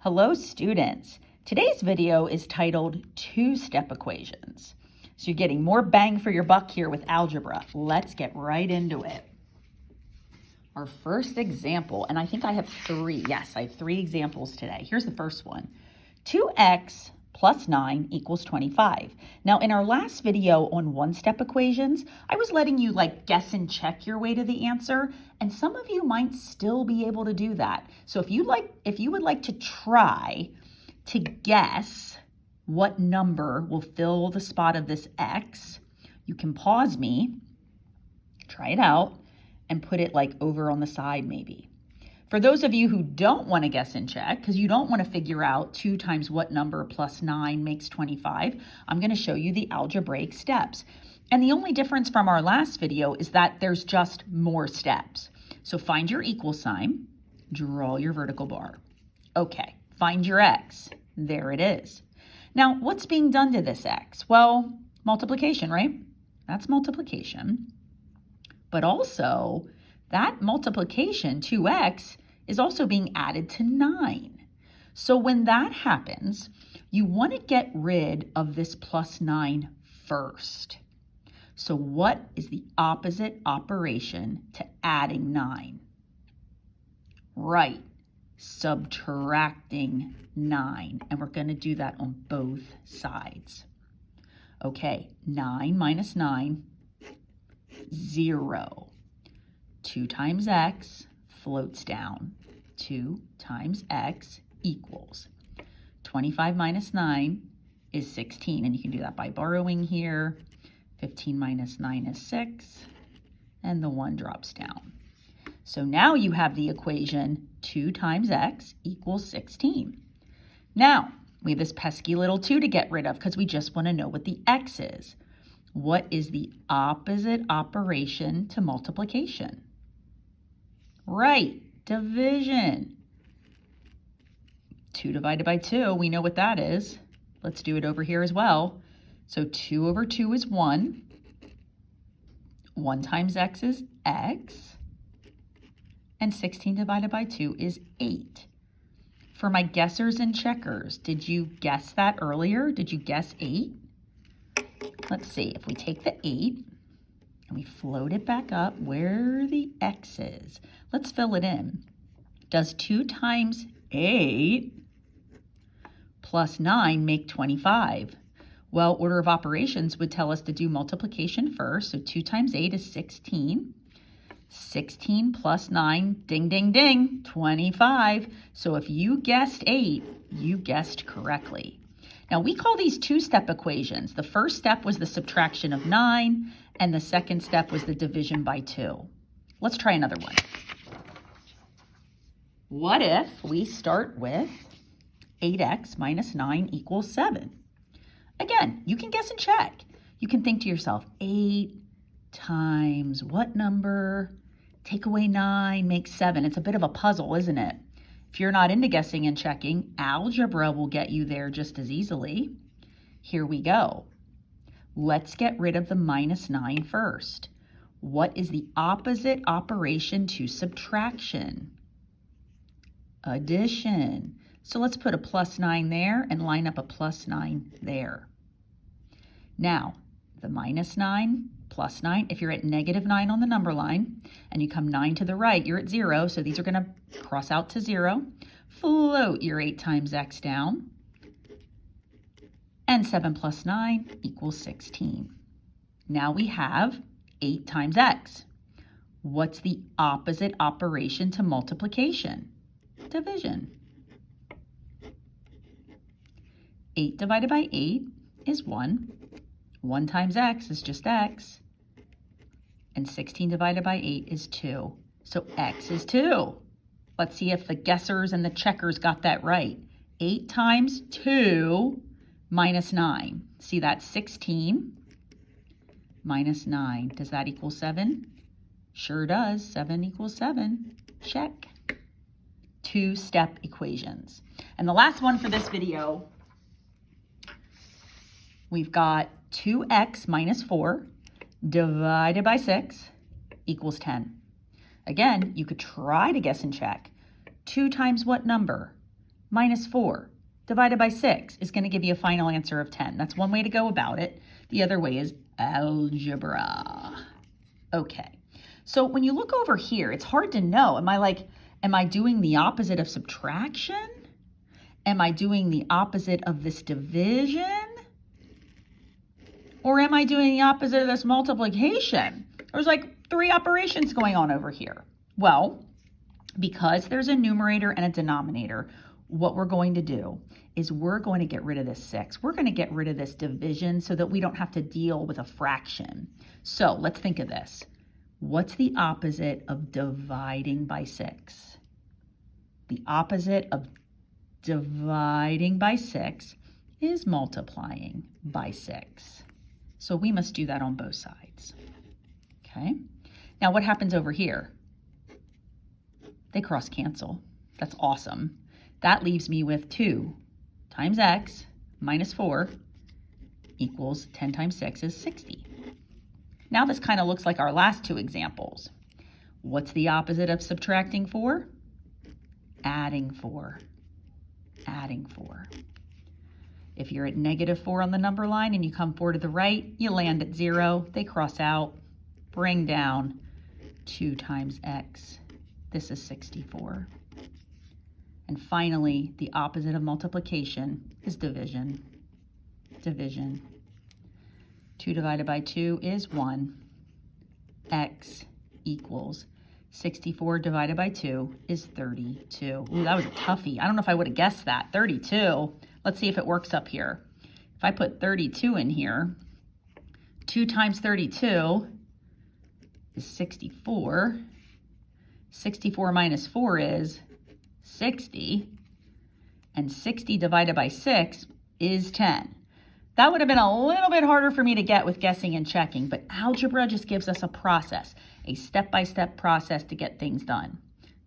Hello students. Today's video is titled Two-Step Equations. So you're getting more bang for your buck here with algebra. Let's get right into it. Our first example, and I think I have three. Yes, I have three examples today. Here's the first one. 2x plus 9 equals 25. Now in our last video on one-step equations, I was letting you guess and check your way to the answer, and some of you might still be able to do that. So if you would like to try to guess what number will fill the spot of this x, you can pause me, try it out, and put it over on the side maybe. For those of you who don't want to guess and check, because you don't want to figure out 2 times what number plus 9 makes 25, I'm going to show you the algebraic steps. And the only difference from our last video is that there's just more steps. So find your equal sign, draw your vertical bar. Okay, find your x. There it is. Now, what's being done to this x? Well, multiplication, right? That's multiplication. But also, that multiplication, 2x, is also being added to 9. So when that happens, you want to get rid of this plus 9 first. So what is the opposite operation to adding 9? Right, subtracting 9. And we're going to do that on both sides. Okay, 9 minus 9, 0. 2 times x floats down. 2 times x equals 25 minus 9 is 16. And you can do that by borrowing here. 15 minus 9 is 6. And the 1 drops down. So now you have the equation 2 times x equals 16. Now, we have this pesky little 2 to get rid of because we just want to know what the x is. What is the opposite operation to multiplication? Right, division. 2 divided by 2, we know what that is. Let's do it over here as well. So 2 over 2 is 1. 1 times x is x. And 16 divided by 2 is 8. For my guessers and checkers, did you guess that earlier? Did you guess 8? Let's see, if we take the 8 and we float it back up where the x is, let's fill it in. Does 2 times 8 plus 9 make 25? Well, order of operations would tell us to do multiplication first. So 2 times 8 is 16. 16 plus 9, ding, ding, ding, 25. So if you guessed 8, you guessed correctly. Now, we call these two-step equations. The first step was the subtraction of 9, and the second step was the division by 2. Let's try another one. What if we start with 8x minus 9 equals 7? Again, you can guess and check. You can think to yourself, 8 times what number? Take away 9 makes 7. It's a bit of a puzzle, isn't it? If you're not into guessing and checking, algebra will get you there just as easily. Here we go. Let's get rid of the minus 9 first. What is the opposite operation to subtraction? Addition. So let's put a plus 9 there and line up a plus 9 there. Now, the minus 9, plus 9, if you're at negative 9 on the number line and you come 9 to the right, you're at 0. So these are going to cross out to 0. Float your 8 times x down. And 7 plus 9 equals 16. Now we have 8 times x. What's the opposite operation to multiplication? Division. 8 divided by 8 is 1. 1 times x is just x. And 16 divided by 8 is 2. So x is 2. Let's see if the guessers and the checkers got that right. 8 times 2 minus 9. See, that's 16 minus 9. Does that equal 7? Sure does. 7 equals 7. Check. Two-step equations. And the last one for this video, we've got 2x minus 4 divided by 6 equals 10. Again, you could try to guess and check. 2 times what number? minus 4 divided by 6 is going to give you a final answer of 10. That's one way to go about it. The other way is algebra. Okay, so when you look over here, it's hard to know. Am I doing the opposite of subtraction? Am I doing the opposite of this division? Or am I doing the opposite of this multiplication? There's like 3 operations going on over here. Well, because there's a numerator and a denominator, what we're going to do is we're going to get rid of this 6. We're going to get rid of this division so that we don't have to deal with a fraction. So let's think of this. What's the opposite of dividing by 6? The opposite of dividing by 6 is multiplying by 6. So we must do that on both sides. Okay. Now what happens over here? They cross cancel. That's awesome. That leaves me with 2 times x minus 4 equals 10 times 6 is 60. Now this kind of looks like our last 2 examples. What's the opposite of subtracting 4? Adding 4. Adding 4. If you're at negative 4 on the number line and you come 4 to the right, you land at 0. They cross out. Bring down 2 times x. This is 64. And finally, the opposite of multiplication is division. Division. 2 divided by 2 is 1. X equals 64 divided by 2 is 32. Ooh, that was a toughie. I don't know if I would have guessed that. 32. Let's see if it works up here. If I put 32 in here, 2 times 32 is 64. 64 minus 4 is 60. And 60 divided by 6 is 10. That would have been a little bit harder for me to get with guessing and checking, but algebra just gives us a process, a step-by-step process to get things done.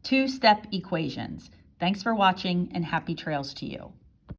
2-step equations. Thanks for watching and happy trails to you.